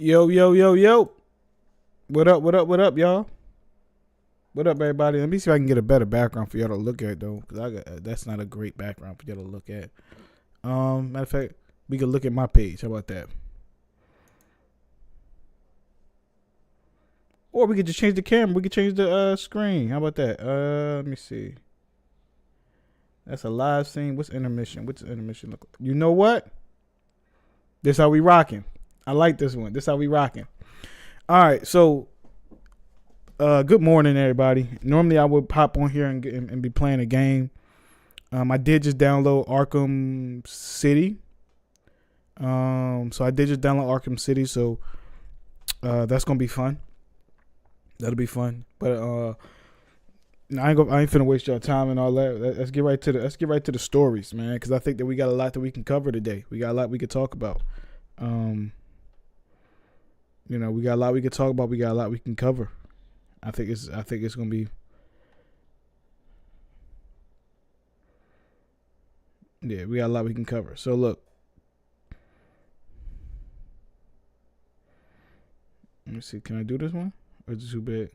Yo, yo, yo, yo. What up, what up, what up, y'all? What up, everybody? Let me see if I can get a better background for y'all to look at, though, because that's not a great background for y'all to look at. Matter of fact, we can look at my page. How about that? Or we could just change the camera. We could change the screen. How about that? Let me see. That's a live scene. What's intermission? What's intermission look like? You know what? This how we rocking. I like this one. This how we rocking. All right, so good morning, everybody. Normally, I would pop on here and be playing a game. I did just download Arkham City. So I did just download Arkham City. So that's gonna be fun. That'll be fun. But I ain't finna waste your time and all that. Let's get right to the stories, man. Because I think that we got a lot that we can cover today. We got a lot we could talk about. We got a lot we could talk about. We got a lot we can cover. I think it's gonna be. Yeah, we got a lot we can cover. So look. Let me see. Can I do this one? Or is it too big?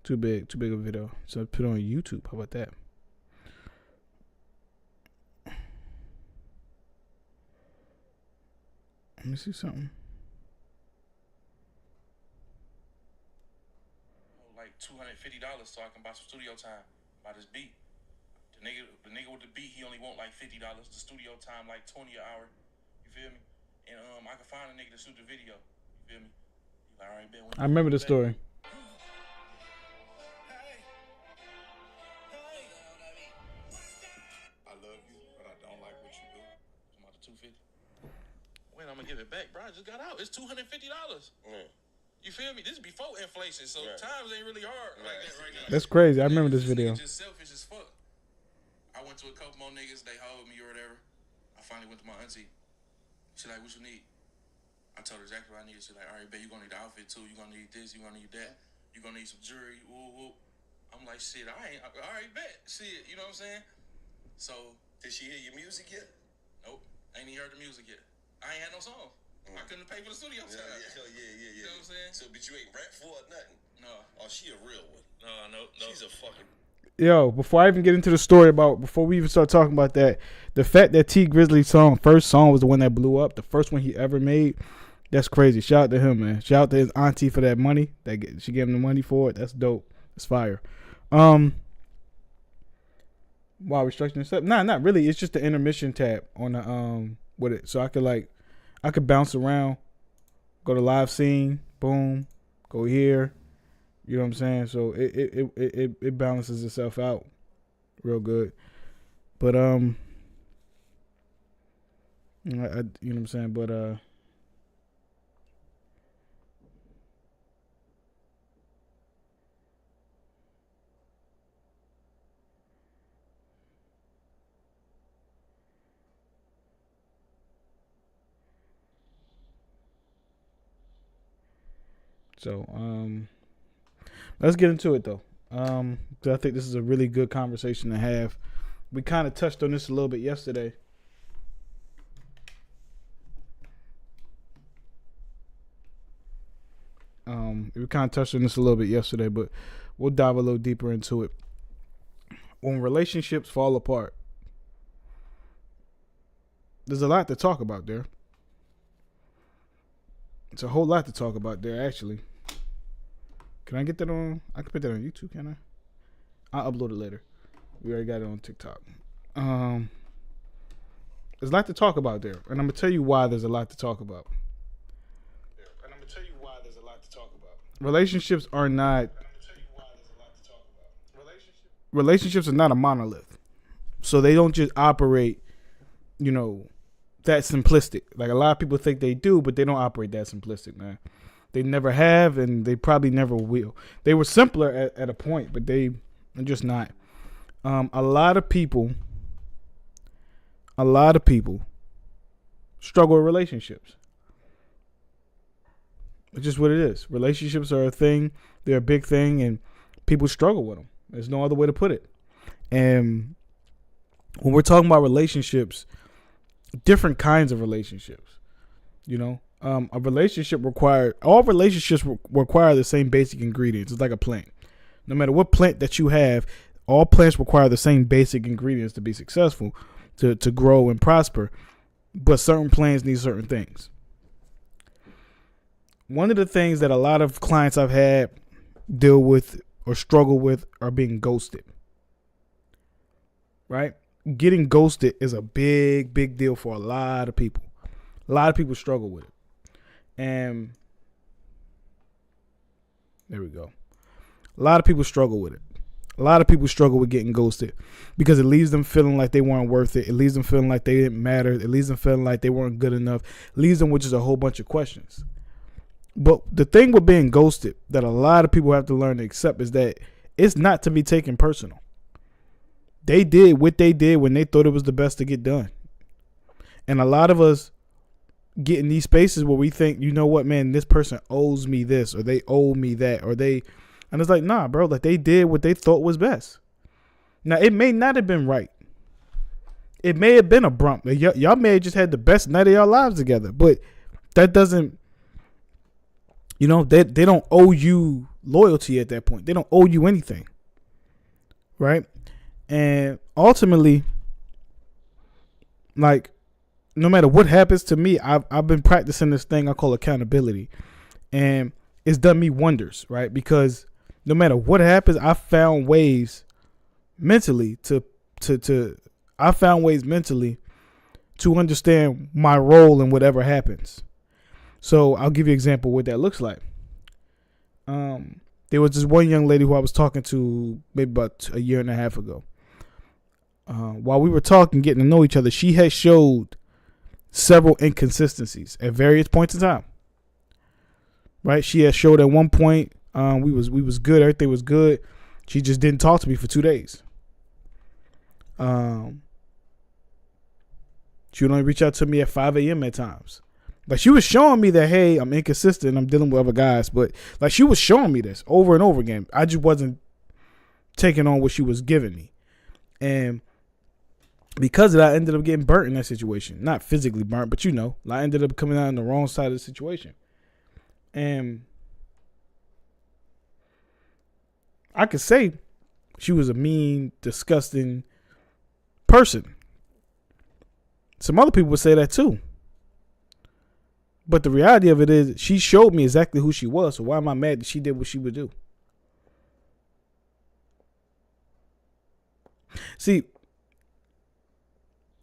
Too big of a video. So I put it on YouTube. How about that? Let me see something. Like $250 so I can buy some studio time by this beat. The nigga with the beat, he only want like $50. The studio time like $20 an hour. You feel me? And I can find a nigga to shoot the video. You feel me? Like, all right, Ben, I remember the story. I love you, but I don't like what you do. I'm about to $250. When I'm gonna give it back, bro? I just got out. It's $250. Yeah. You feel me? This is before inflation, so times ain't really hard like that right now. That's crazy. I remember this video. Just selfish as fuck. I went to a couple more niggas, they hold me or whatever. I finally went to my auntie. She like, what you need? I told her exactly what I needed. She like, all right, babe, you gonna need the outfit too. You gonna need this, you gonna need that. You gonna need some jewelry, woo woo. I'm like, shit, all right, bet. Shit, you know what I'm saying? So, did she hear your music yet? Nope, ain't even heard the music yet. I ain't had no song. I couldn't pay for the studio time. Yeah. You know what I'm saying? So, but you ain't rap for it, nothing? No. Oh, she a real one. No. She's a fucking... Yo, before I even get into the story before we even start talking about that, the fact that T Grizzly's first song was the one that blew up, the first one he ever made, that's crazy. Shout out to him, man. Shout out to his auntie for that money. She gave him the money for it. That's dope. That's fire. Wow, restructuring this up? Nah, not really. It's just the intermission tab on the with it. So I could bounce around, go to live scene, boom, go here. You know what I'm saying? So it balances itself out real good. But you know what I'm saying? But let's get into it though. 'Cause I think this is a really good conversation to have. We kind of touched on this a little bit yesterday. We kind of touched on this a little bit yesterday, but we'll dive a little deeper into it. When relationships fall apart, there's a lot to talk about there. It's a whole lot to talk about there, actually. Can I get that on? I can put that on YouTube, can I? I'll upload it later. We already got it on TikTok. There's a lot to talk about there, and I'm gonna tell you why there's a lot to talk about. Relationships are not. Relationships are not a monolith, so they don't just operate, that simplistic. Like a lot of people think they do, but they don't operate that simplistic, man. They never have, and they probably never will. They were simpler at a point, but they're just not. A lot of people struggle with relationships. It's just what it is. Relationships are a thing. They're a big thing, and people struggle with them. There's no other way to put it. And when we're talking about relationships, different kinds of relationships, a relationship all relationships require the same basic ingredients. It's like a plant. No matter what plant that you have, all plants require the same basic ingredients to be successful, to grow and prosper. But certain plants need certain things. One of the things that a lot of clients I've had deal with or struggle with are being ghosted. Right? Getting ghosted is a big, big deal for a lot of people. A lot of people struggle with it. And there we go. A lot of people struggle with it. A lot of people struggle with getting ghosted because it leaves them feeling like they weren't worth it. It leaves them feeling like they didn't matter. It leaves them feeling like they weren't good enough. It leaves them with just a whole bunch of questions. But the thing with being ghosted that a lot of people have to learn to accept is that it's not to be taken personal. They did what they did when they thought it was the best to get done. And a lot of us get in these spaces where we think, you know what, man, this person owes me this, or they owe me that, and it's like, nah, bro, like they did what they thought was best. Now, it may not have been right. It may have been a brump. Y'all may have just had the best night of your lives together, but that doesn't, they don't owe you loyalty at that point. They don't owe you anything. Right? And ultimately, like, no matter what happens to me, I've been practicing this thing I call accountability. And it's done me wonders, right? Because no matter what happens, I found ways mentally to understand my role in whatever happens. So I'll give you an example of what that looks like. There was this one young lady who I was talking to maybe about a year and a half ago. While we were talking, getting to know each other, she had showed several inconsistencies at various points in time. Right? She had showed at one point, we was good, everything was good. She just didn't talk to me for 2 days. She would only reach out to me at 5 a.m. at times. Like, she was showing me that, hey, I'm inconsistent, I'm dealing with other guys, but like, she was showing me this over and over again. I just wasn't taking on what she was giving me. And because of that, I ended up getting burnt in that situation. Not physically burnt, but I ended up coming out on the wrong side of the situation. And I could say she was a mean, disgusting person. Some other people would say that too. But the reality of it is, she showed me exactly who she was. So why am I mad that she did what she would do? See,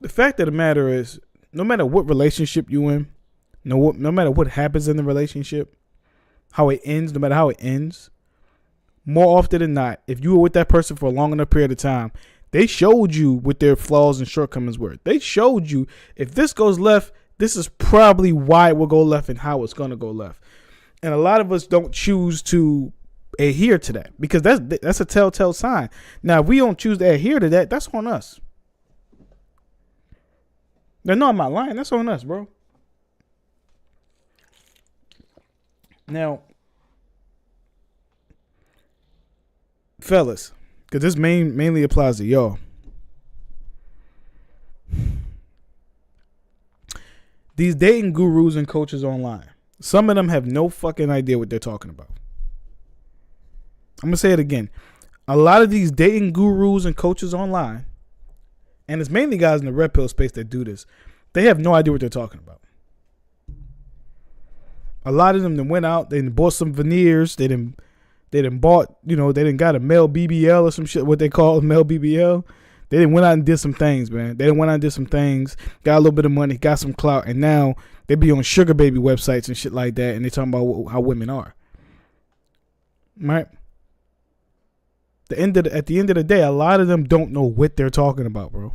the fact of the matter is, no matter what relationship you in, no matter what happens in the relationship, how it ends, no matter how it ends, more often than not, if you were with that person for a long enough period of time, they showed you what their flaws and shortcomings were. They showed you, if this goes left, this is probably why it will go left and how it's going to go left. And a lot of us don't choose to adhere to that, because that's a telltale sign. Now, if we don't choose to adhere to that, that's on us. No, I'm not lying. That's on us, bro. Now, fellas, because this mainly applies to y'all. These dating gurus and coaches online, some of them have no fucking idea what they're talking about. I'm going to say it again. A lot of these dating gurus and coaches online, and it's mainly guys in the red pill space that do this, they have no idea what they're talking about. A lot of them that went out, they bought some veneers, they didn't bought, they didn't got a male BBL or some shit, what they call a male BBL. They didn't went out and did some things, man. They didn't went out and did some things, got a little bit of money, got some clout, and now they be on sugar baby websites and shit like that, and they talking about how women are. Right? At the end of the day, a lot of them don't know what they're talking about, bro.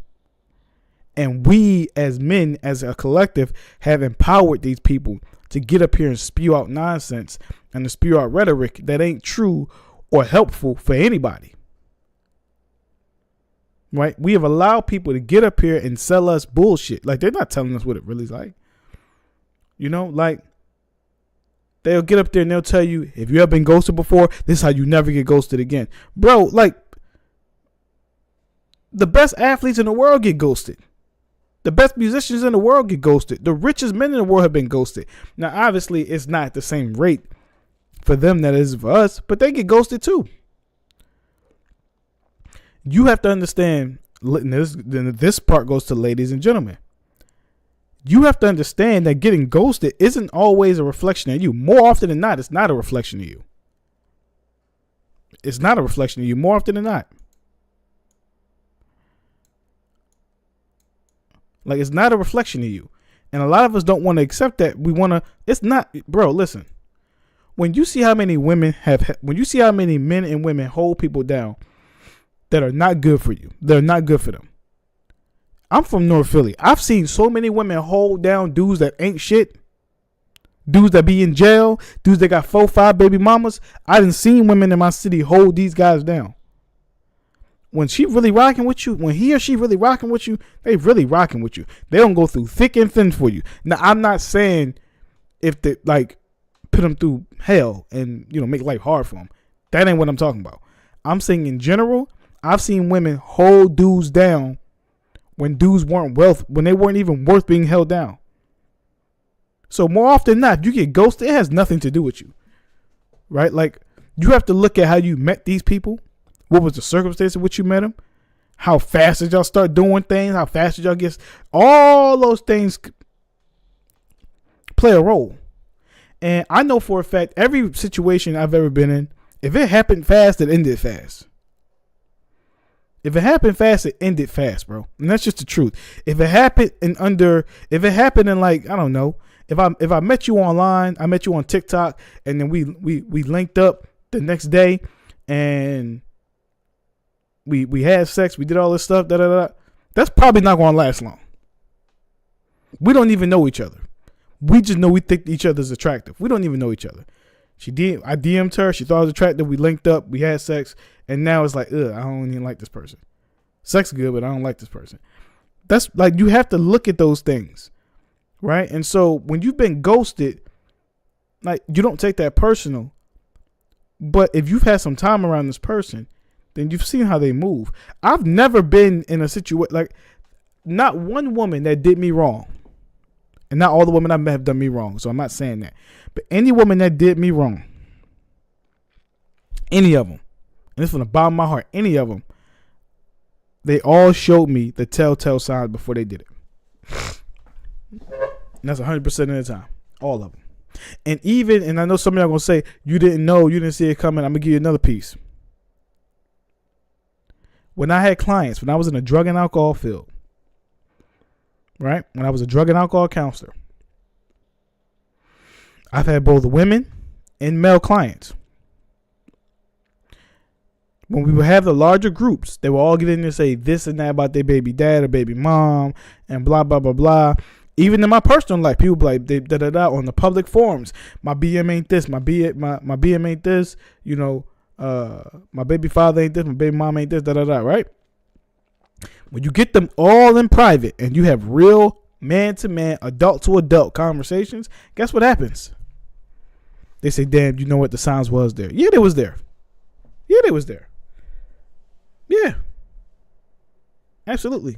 And we as men, as a collective, have empowered these people to get up here and spew out nonsense and to spew out rhetoric that ain't true or helpful for anybody. Right? We have allowed people to get up here and sell us bullshit. Like, they're not telling us what it really is like. Like, they'll get up there and they'll tell you, if you have been ghosted before, this is how you never get ghosted again. Bro, like, the best athletes in the world get ghosted. The best musicians in the world get ghosted. The richest men in the world have been ghosted. Now, obviously, it's not at the same rate for them that it is for us, but they get ghosted too. You have to understand, this part goes to ladies and gentlemen. You have to understand that getting ghosted isn't always a reflection of you. More often than not, it's not a reflection of you. It's not a reflection of you more often than not. Like, it's not a reflection of you. And a lot of us don't want to accept that. We want to, it's not, bro, listen. When you see how many women when you see how many men and women hold people down that are not good for you, they're not good for them. I'm from North Philly. I've seen so many women hold down dudes that ain't shit. Dudes that be in jail. Dudes that got 4, 5 baby mamas. I done seen women in my city hold these guys down. When she really rocking with you, when he or she really rocking with you, they really rocking with you. They don't go through thick and thin for you. Now, I'm not saying if they like put them through hell and, you know, make life hard for them. That ain't what I'm talking about. I'm saying in general, I've seen women hold dudes down when dudes when they weren't even worth being held down. So more often than not, if you get ghosted, it has nothing to do with you, right? Like, you have to look at how you met these people. What was the circumstance in which you met them? How fast did y'all start doing things? How fast did y'all get? All those things play a role. And I know for a fact, every situation I've ever been in, if it happened fast, it ended fast. If it happened fast, it ended fast, bro. And that's just the truth. If it happened in like, I don't know, if I met you online, I met you on TikTok, and then we linked up the next day, and we had sex, we did all this stuff, that's probably not going to last long. We don't even know each other. We just know we think each other's attractive. We don't even know each other. I DM'd her. She thought I was attractive. We linked up. We had sex. And now it's like, I don't even like this person. Sex is good, but I don't like this person. That's like, you have to look at those things, right? And so when you've been ghosted, like, you don't take that personal. But if you've had some time around this person, then you've seen how they move. I've never been in a situation, like, not one woman that did me wrong. And not all the women I met have done me wrong. So I'm not saying that. But any woman that did me wrong, any of them, and it's from the bottom of my heart, any of them, they all showed me the telltale signs before they did it. And that's 100% of the time. All of them. And I know some of y'all going to say, you didn't know, you didn't see it coming. I'm going to give you another piece. When I had clients, when I was in a drug and alcohol field, right? When I was a drug and alcohol counselor, I've had both women and male clients. When we would have the larger groups, they would all get in there and say this and that about their baby dad or baby mom and blah, blah, blah, blah. Even in my personal life, people be like, on the public forums, my BM ain't this, my BM ain't this, you know, my baby father ain't this, my baby mom ain't this, right? When you get them all in private and you have real man-to-man, adult-to-adult conversations, guess what happens? They say, damn, you know what, the signs was there. Yeah, they was there. Yeah, they was there. Yeah. Absolutely.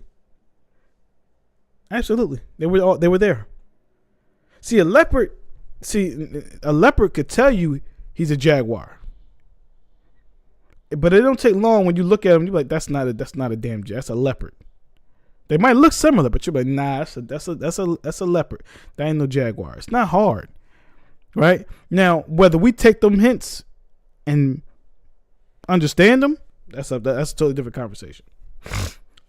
Absolutely. They were there. See, a leopard could tell you he's a jaguar. But it don't take long when you look at him, you're like, that's not a damn jaguar, that's a leopard. They might look similar, but you're like, nah, that's a leopard. That ain't no jaguar. It's not hard. Right? Now, whether we take them hints and understand them, that's a totally different conversation.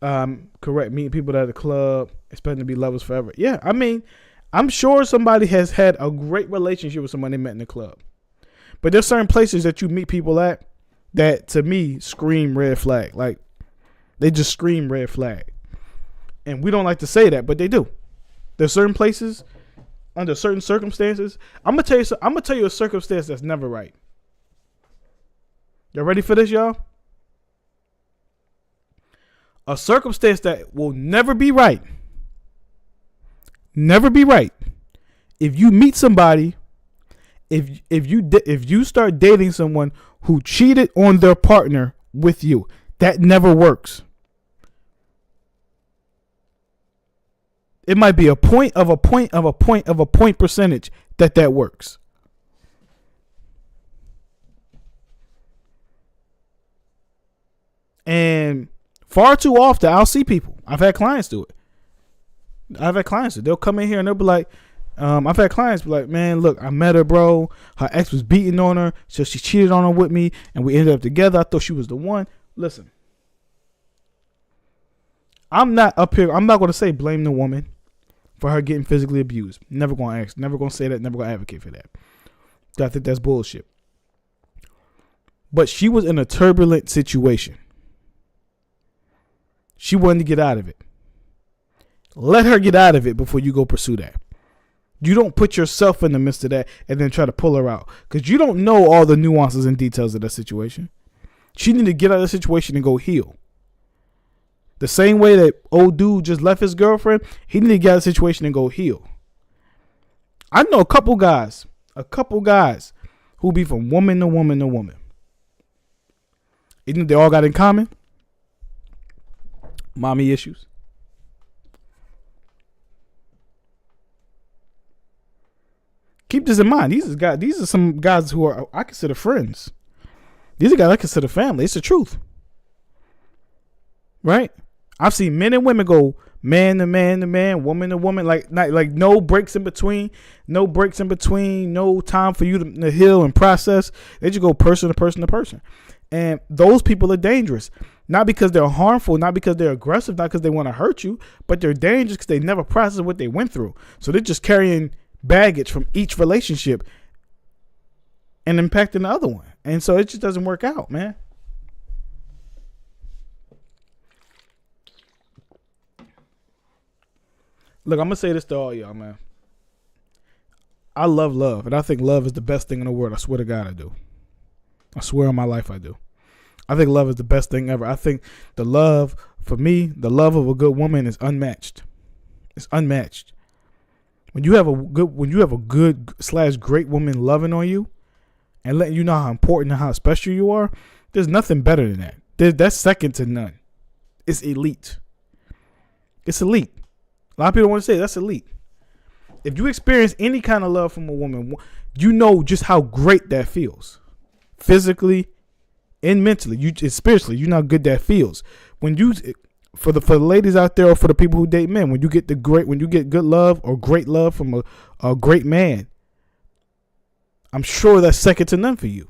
Correct. Meeting people at the club, expecting to be lovers forever. Yeah, I mean, I'm sure somebody has had a great relationship with someone they met in the club. But there's certain places that you meet people at that, to me, scream red flag. Like, they just scream red flag. And we don't like to say that, but they do. There's certain places, under certain circumstances. I'm gonna tell you a circumstance that's never right. Y'all ready for this, y'all? A circumstance that will never be right. Never be right. If you meet somebody, if you start dating someone who cheated on their partner with you, that never works. It might be a point of a point of a point of a point percentage that works. And far too often, I'll see people. I've had clients do it. They'll come in here and they'll be like, I've had clients be like, man, look, I met her, bro. Her ex was beating on her, so she cheated on her with me, and we ended up together. I thought she was the one. Listen, I'm not up here. I'm not going to say blame the woman for her getting physically abused. Never going to ask. Never going to say that. Never going to advocate for that. I think that's bullshit. But she was in a turbulent situation. She wanted to get out of it. Let her get out of it before you go pursue that. You don't put yourself in the midst of that and then try to pull her out, because you don't know all the nuances and details of that situation. She need to get out of the situation and go heal. The same way that old dude just left his girlfriend, he need to get out of the situation and go heal. I know a couple guys who be from woman to woman to woman. You know they all got in common? Mommy issues. Keep this in mind. These are some guys who are I consider friends. These are guys I consider family. It's the truth. Right? I've seen men and women go man to man to man, woman to woman, like no breaks in between, no time for you to heal and process. They just go person to person to person. And those people are dangerous. Not because they're harmful, not because they're aggressive, not because they want to hurt you, but they're dangerous because they never processed what they went through. So they're just carrying baggage from each relationship and impacting the other one. And so it just doesn't work out, man. Look, I'm going to say this to all y'all, man. I love love, and I think love is the best thing in the world. I swear to God I do. I swear on my life I do. I think love is the best thing ever. I think the love, for me, the love of a good woman is unmatched. It's unmatched. When you have a good / great woman loving on you and letting you know how important and how special you are, there's nothing better than that. That's second to none. It's elite. It's elite. A lot of people want to say that's elite. If you experience any kind of love from a woman, you know just how great that feels. Physically and mentally, spiritually, you know how good that feels. When you, for the ladies out there, or for the people who date men, when you get good love or great love from a great man, I'm sure that's second to none for you.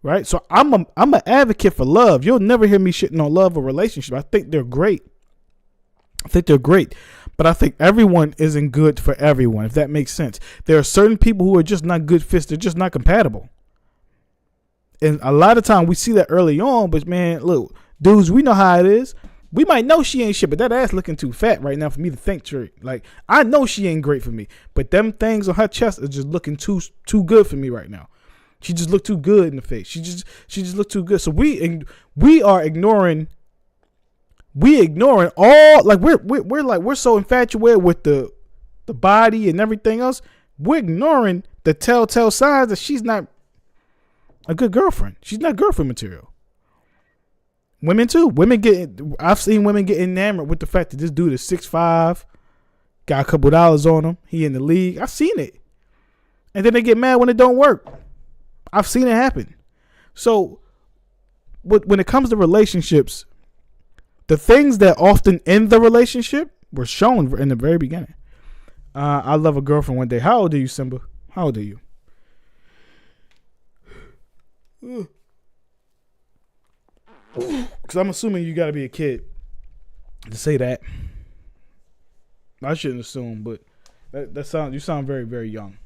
Right? So I'm an advocate for love. You'll never hear me shitting on love or relationship. I think they're great. But I think everyone isn't good for everyone, if that makes sense. There are certain people who are just not good fits. They're just not compatible. And a lot of time we see that early on, but man, look, dudes, we know how it is. We might know she ain't shit, but that ass looking too fat right now for me to think straight. Like, I know she ain't great for me, but them things on her chest are just looking too good for me right now. She just looked too good in the face. She just looked too good. So we are ignoring all, like we're so infatuated with the body and everything else. We're ignoring the telltale signs that she's not a good girlfriend. She's not girlfriend material. Women too. I've seen women get enamored with the fact that this dude is 6'5", got a couple dollars on him. He in the league. I've seen it. And then they get mad when it don't work. I've seen it happen. So when it comes to relationships, the things that often end the relationship were shown in the very beginning. I love a girlfriend one day. How old are you, Simba? How old are you? Because I'm assuming you got to be a kid to say that. I shouldn't assume, but you sound very, very young.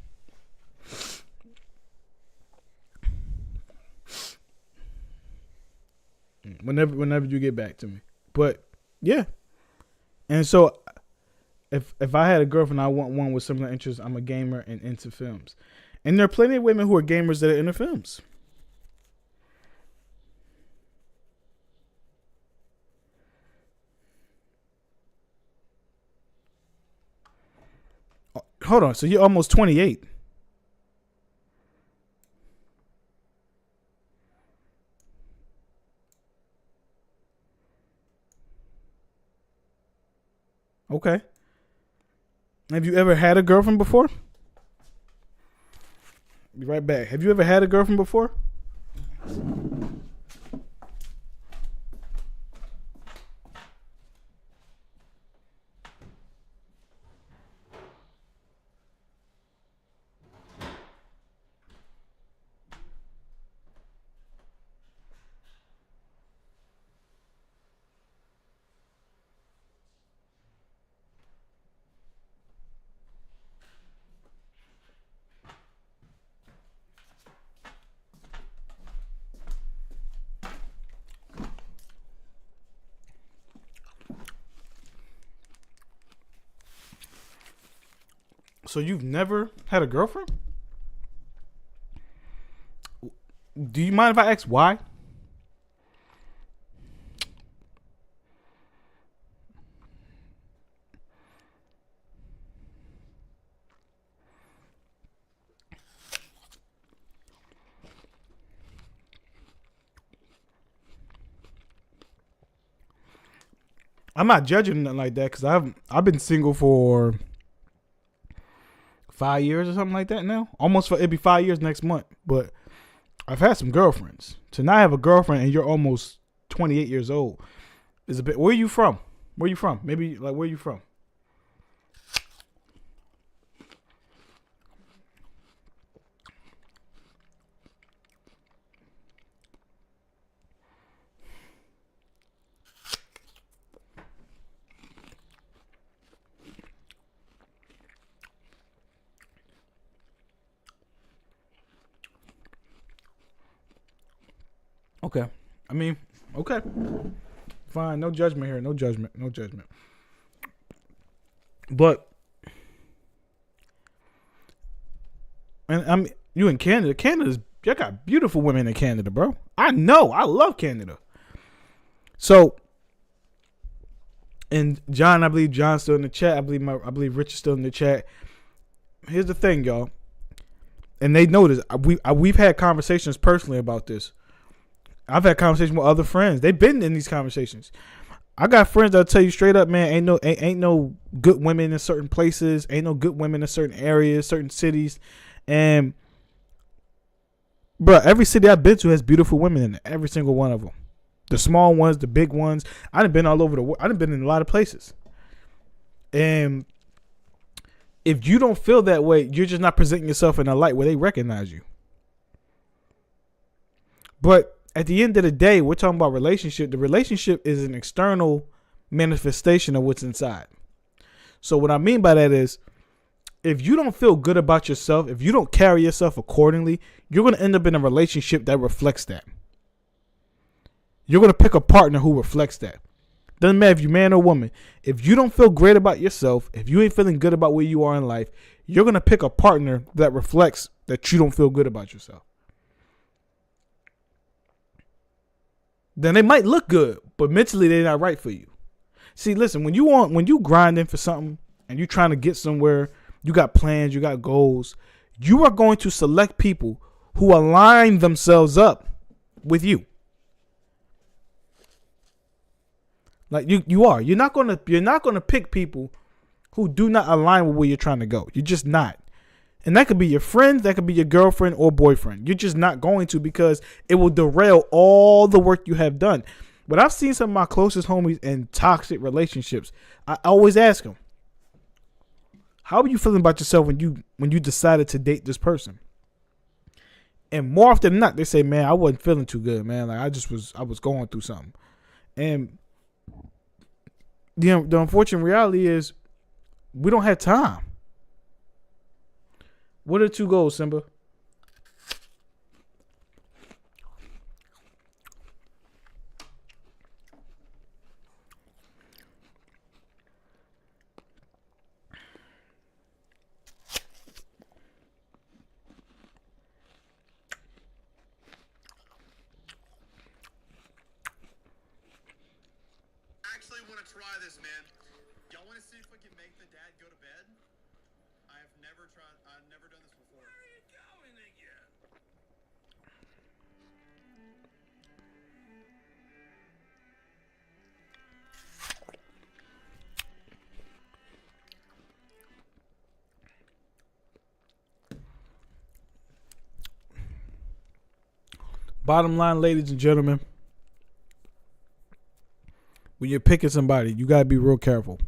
Whenever you get back to me. But yeah. And so if I had a girlfriend, I want one with similar interests. I'm a gamer and into films. And there are plenty of women who are gamers that are into films. Hold on. So you're almost 28. Okay. Have you ever had a girlfriend before? Be right back. Have you ever had a girlfriend before? So you've never had a girlfriend? Do you mind if I ask why? I'm not judging nothing like that because I've been single for 5 years or something like that now. Almost it'd be 5 years next month. But I've had some girlfriends. To not have a girlfriend and you're almost 28 years old is a bit. Where are you from? Where are you from? Maybe like where are you from? Okay. I mean, okay. Fine. No judgment here. No judgment. No judgment. But, and I mean, you in Canada. You got beautiful women in Canada, bro. I know. I love Canada. So, and John, I believe John's still in the chat. I believe Rich is still in the chat. Here's the thing, y'all. And they know this. We've had conversations personally about this. I've had conversations with other friends. They've been in these conversations. I got friends that'll tell you straight up, man, ain't no good women in certain places, ain't no good women in certain areas, certain cities. And bro, every city I've been to has beautiful women in it. Every single one of them. The small ones, the big ones. I done been all over the world. I done been in a lot of places. And if you don't feel that way, you're just not presenting yourself in a light where they recognize you. But at the end of the day, we're talking about relationship. The relationship is an external manifestation of what's inside. So what I mean by that is, if you don't feel good about yourself, if you don't carry yourself accordingly, you're going to end up in a relationship that reflects that. You're going to pick a partner who reflects that. Doesn't matter if you're man or woman. If you don't feel great about yourself, if you ain't feeling good about where you are in life, you're going to pick a partner that reflects that you don't feel good about yourself. Then they might look good, but mentally they're not right for you. See, listen, when you grinding for something and you're trying to get somewhere, you got plans, you got goals, you are going to select people who align themselves up with you. Like you are. You're not gonna pick people who do not align with where you're trying to go. You're just not. And that could be your friend, that could be your girlfriend or boyfriend. You're just not going to, because it will derail all the work you have done. But I've seen some of my closest homies in toxic relationships. I always ask them, how are you feeling about yourself when you decided to date this person? And more often than not, they say, man, I wasn't feeling too good, man. Like I was going through something. And the unfortunate reality is we don't have time. What are the two goals, Simba? I actually want to try this, man. Y'all want to see if we can make the dad go to bed? I've never done this before. Where are you going again? Bottom line, ladies and gentlemen, when you're picking somebody, you gotta be real careful.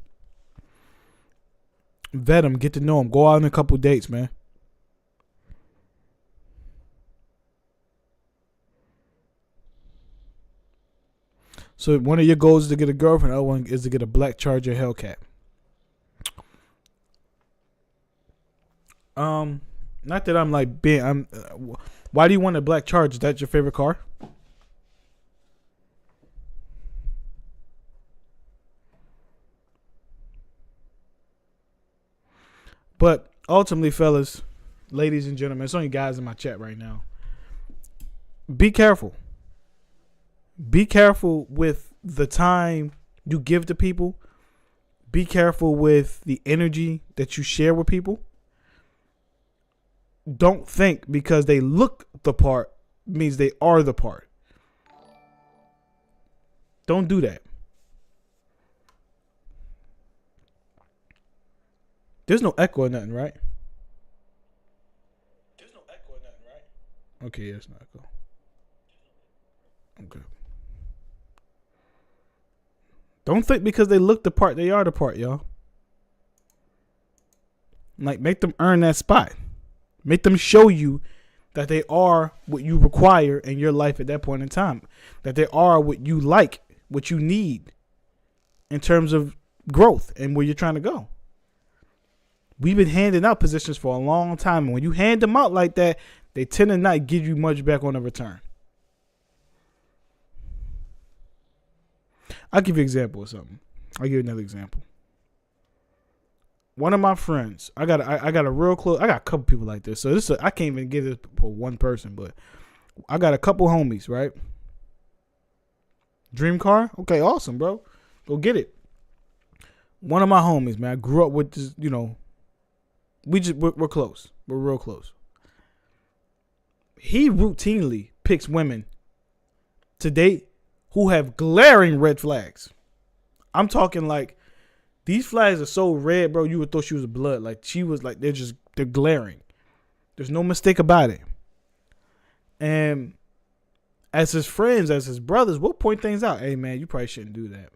Vet them, get to know them, go out on a couple dates, man. So one of your goals is to get a girlfriend. The other one is to get a black Charger Hellcat. Not that I'm like being. Why do you want a black Charger? Is that your favorite car? But ultimately, fellas, ladies and gentlemen, it's only guys in my chat right now. Be careful. Be careful with the time you give to people. Be careful with the energy that you share with people. Don't think because they look the part means they are the part. Don't do that. There's no echo or nothing, right? There's no echo or nothing, right? Okay, yeah, it's not echo. Okay. Don't think because they look the part, they are the part, y'all. Like, make them earn that spot. Make them show you that they are what you require in your life at that point in time. That they are what you like, what you need in terms of growth and where you're trying to go. We've been handing out positions for a long time. And when you hand them out like that, they tend to not give you much back on the return. I'll give you an example of something. I'll give you another example. One of my friends, I got a real close, I got a couple people like this. So I can't even give this for one person, but I got a couple homies, right? Dream car? Okay, awesome, bro. Go get it. One of my homies, man, I grew up with this, you know, we're close. We're real close. He routinely picks women to date who have glaring red flags. I'm talking like these flags are so red, bro, you would thought she was blood. Like she was like they're glaring. There's no mistake about it. And as his friends, as his brothers, we'll point things out. Hey man, you probably shouldn't do that.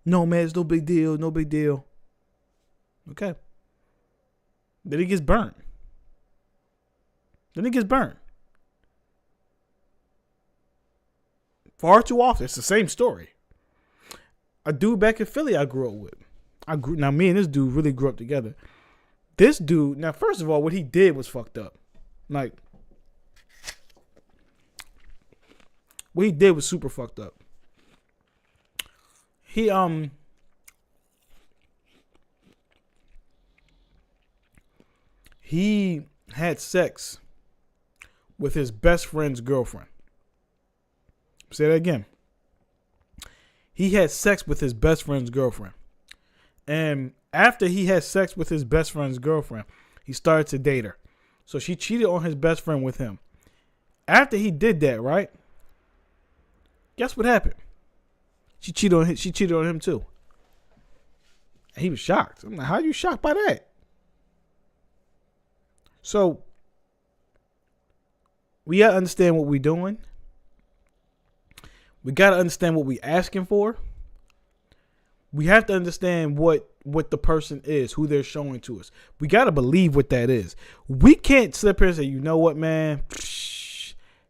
No man, it's no big deal, no big deal. Okay. Then he gets burnt. Far too often, it's the same story. A dude back in Philly I grew up with. Now me and this dude really grew up together. This dude, now first of all, what he did was fucked up. Like, what he did was super fucked up. He had sex with his best friend's girlfriend. Say that again. He had sex with his best friend's girlfriend. And after he had sex with his best friend's girlfriend, he started to date her. So she cheated on his best friend with him. After he did that, right? Guess what happened? She cheated on him too. And he was shocked. I'm like, how are you shocked by that? So we gotta understand what we're doing. We got to understand what we're asking for. We have to understand what the person is, who they're showing to us. We got to believe what that is. We can't sit up here and say, you know what, man?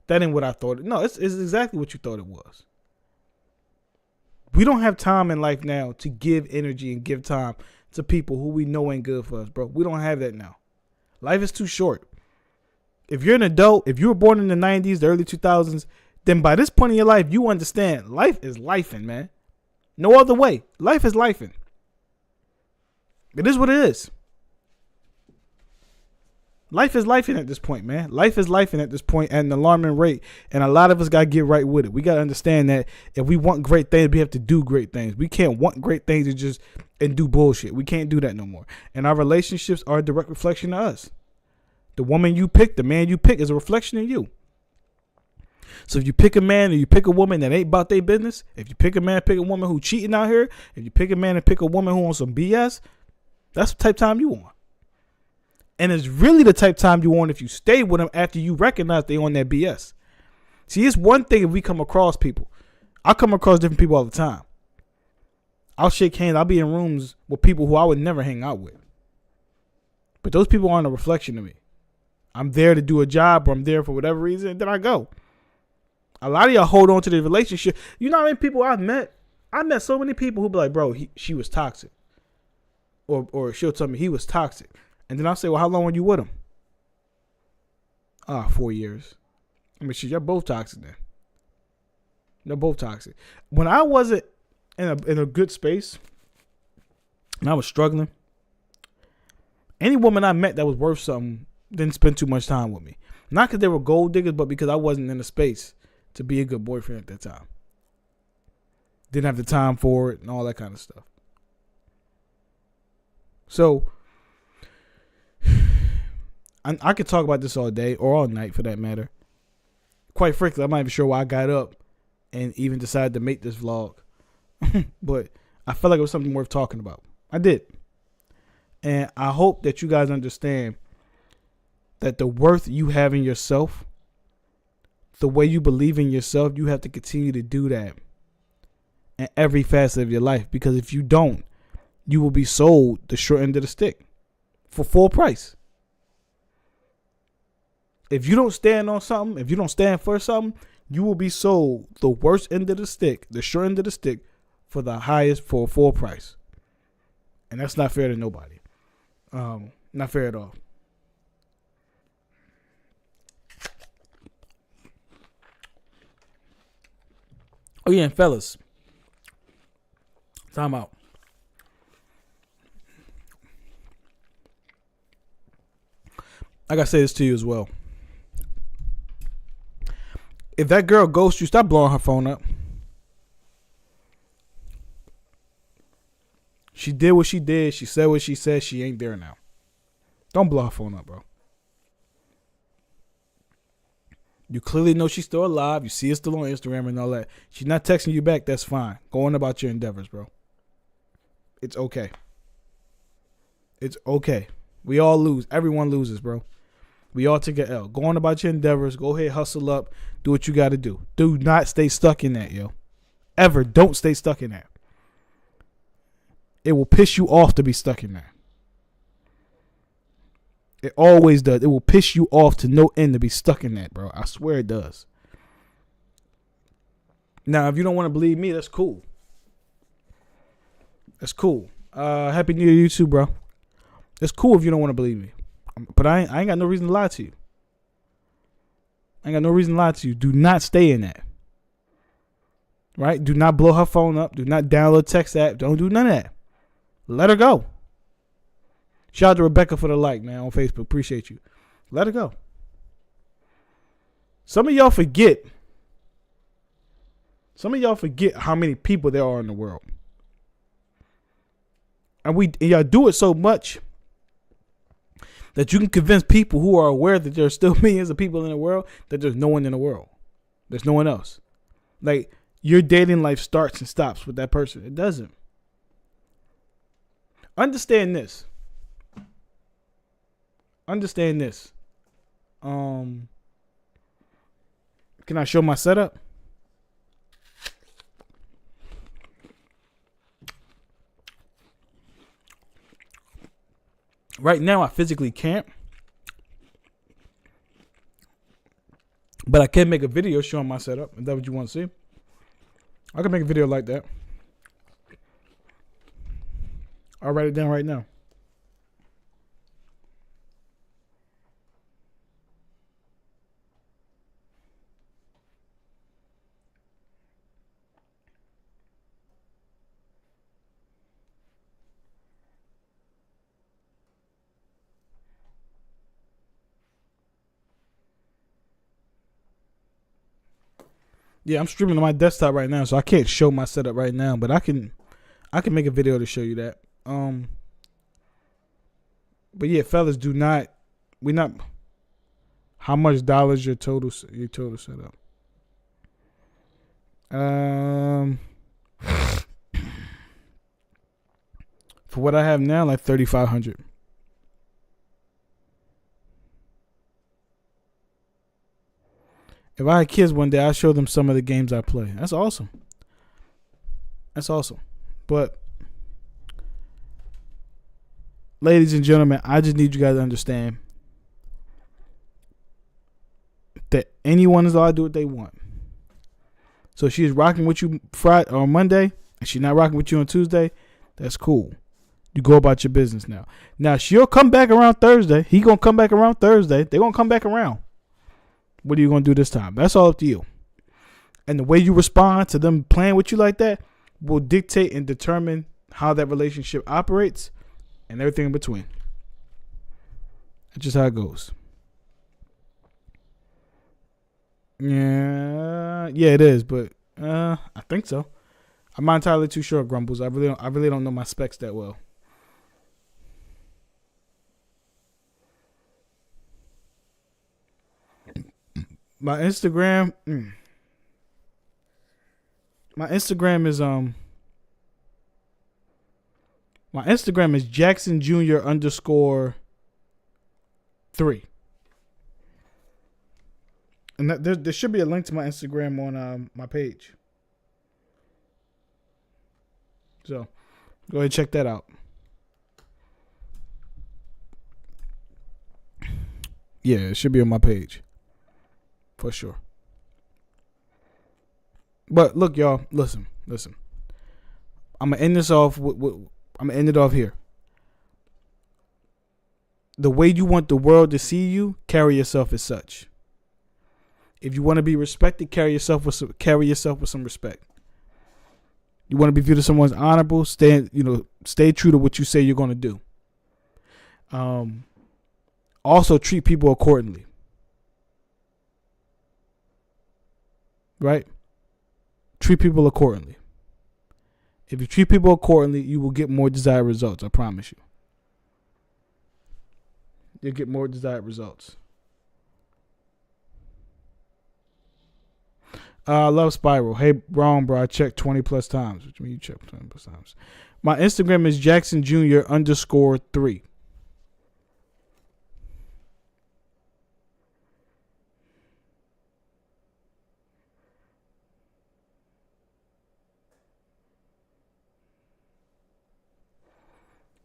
That ain't what I thought. No, it's exactly what you thought it was. We don't have time in life now to give energy and give time to people who we know ain't good for us, bro. We don't have that now. Life is too short. If you're an adult, if you were born in the 90s, the early 2000s, then by this point in your life, you understand life is lifing, man. No other way. Life is lifing. It is what it is. Life is lifing at this point, man. Life is lifing at this point at an alarming rate. And a lot of us got to get right with it. We got to understand that if we want great things, we have to do great things. We can't want great things and do bullshit. We can't do that no more. And our relationships are a direct reflection of us. The woman you pick, the man you pick is a reflection of you. So if you pick a man or you pick a woman that ain't about their business, if you pick a man, pick a woman who cheating out here, if you pick a man and pick a woman who on some BS, that's the type of time you want. And it's really the type of time you want if you stay with them after you recognize they on that BS. See, it's one thing if we come across people. I come across different people all the time. I'll shake hands. I'll be in rooms with people who I would never hang out with. But those people aren't a reflection of me. I'm there to do a job, or I'm there for whatever reason, and then I go. A lot of y'all hold on to the relationship. You know how many people I've met? I met so many people who be like, bro, she was toxic. Or she'll tell me he was toxic. And then I'll say, well, how long were you with him? 4 years. I mean, shit, you're both toxic then. They're both toxic. When I wasn't in a good space, and I was struggling, any woman I met that was worth something didn't spend too much time with me. Not because they were gold diggers, but because I wasn't in a space to be a good boyfriend at that time. Didn't have the time for it and all that kind of stuff. So, I could talk about this all day or all night for that matter. Quite frankly, I'm not even sure why I got up and even decided to make this vlog. But I felt like it was something worth talking about. I did. And I hope that you guys understand that the worth you have in yourself, the way you believe in yourself, you have to continue to do that in every facet of your life. Because if you don't, you will be sold the short end of the stick for full price. If you don't stand on something, if you don't stand for something, you will be sold the worst end of the stick, the short end of the stick, for the highest, for full price. And that's not fair to nobody. Not fair at all. Oh yeah, and fellas, time out. I gotta say this to you as well. If that girl ghosts you, stop blowing her phone up. She did what she did. She said what she said. She ain't there now. Don't blow her phone up, bro. You clearly know she's still alive. You see her still on Instagram and all that. She's not texting you back. That's fine. Go on about your endeavors, bro. It's okay. It's okay. We all lose. Everyone loses, bro. We all take an L. Go on about your endeavors. Go ahead, hustle up. Do what you got to do. Do not stay stuck in that, yo. Ever. Don't stay stuck in that. It will piss you off to be stuck in that. It always does. It will piss you off to no end to be stuck in that, bro. I swear it does. Now, if you don't want to believe me, that's cool. That's cool. Happy New Year to you too, bro. It's cool if you don't want to believe me. But I ain't got no reason to lie to you. I ain't got no reason to lie to you. Do not stay in that. Right? Do not blow her phone up. Do not download text app. Don't do none of that. Let her go. Shout out to Rebecca for the like, man, on Facebook. Appreciate you. Let her go. Some of y'all forget how many people there are in the world. And y'all do it so much that you can convince people who are aware that there's still millions of people in the world that there's no one in the world. There's no one else. Like, your dating life starts and stops with that person. It doesn't. Understand this. Can I show my setup? Right now, I physically can't. But I can make a video showing my setup. Is that what you want to see? I can make a video like that. I'll write it down right now. Yeah, I'm streaming on my desktop right now, so I can't show my setup right now, but I can make a video to show you that. But yeah, fellas, how much dollars your total setup? For what I have now, like $3,500. If I had kids one day, I'd show them some of the games I play. That's awesome. That's awesome. But, ladies and gentlemen, I just need you guys to understand that anyone is allowed to do what they want. So if she's rocking with you Friday or Monday, and she's not rocking with you on Tuesday, that's cool. You go about your business now. Now, she'll come back around Thursday. He going to come back around Thursday. They're going to come back around. What are you going to do this time? That's all up to you. And the way you respond to them playing with you like that will dictate and determine how that relationship operates and everything in between. That's just how it goes. Yeah, it is, but I think so. I'm not entirely too sure, Grumbles. I really don't know my specs that well. My Instagram is Jackson Jr. _3. And there should be a link to my Instagram on my page. So go ahead and check that out. Yeah, it should be on my page. For sure. But look, y'all, listen. I'm gonna end this off I'm gonna end it off here. The way you want the world to see you, carry yourself as such. If you want to be respected, carry yourself with some respect. You want to be viewed as someone's honorable, stay true to what you say you're going to do. Also treat people accordingly. Right? Treat people accordingly. If you treat people accordingly, you will get more desired results. I promise you. You'll get more desired results. I love Spiral. Hey, wrong, bro. I checked 20 plus times. What you mean you checked 20 plus times? My Instagram is Jackson Jr. _3.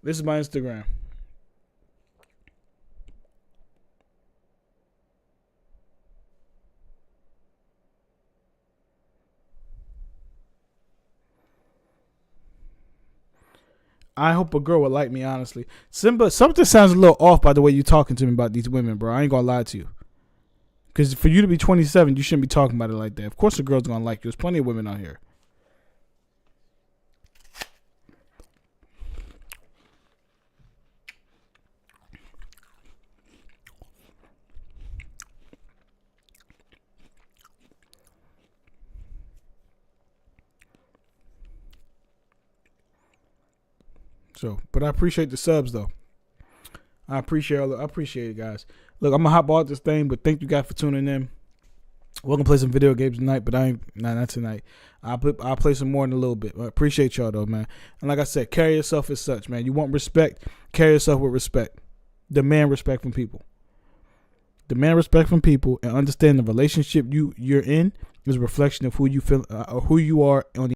This is my Instagram. I hope a girl would like me, honestly. Simba, something sounds a little off by the way you're talking to me about these women, bro. I ain't gonna lie to you. Because for you to be 27, you shouldn't be talking about it like that. Of course a girl's gonna like you. There's plenty of women out here. So, but I appreciate the subs though. I appreciate it, guys. Look, I'm gonna hop off this thing, but thank you guys for tuning in. We're gonna play some video games tonight, but not tonight. I'll play some more in a little bit. I appreciate y'all though, man. And like I said, carry yourself as such, man. You want respect, carry yourself with respect. Demand respect from people. Demand respect from people, and understand the relationship you're in is a reflection of who you feel, who you are on the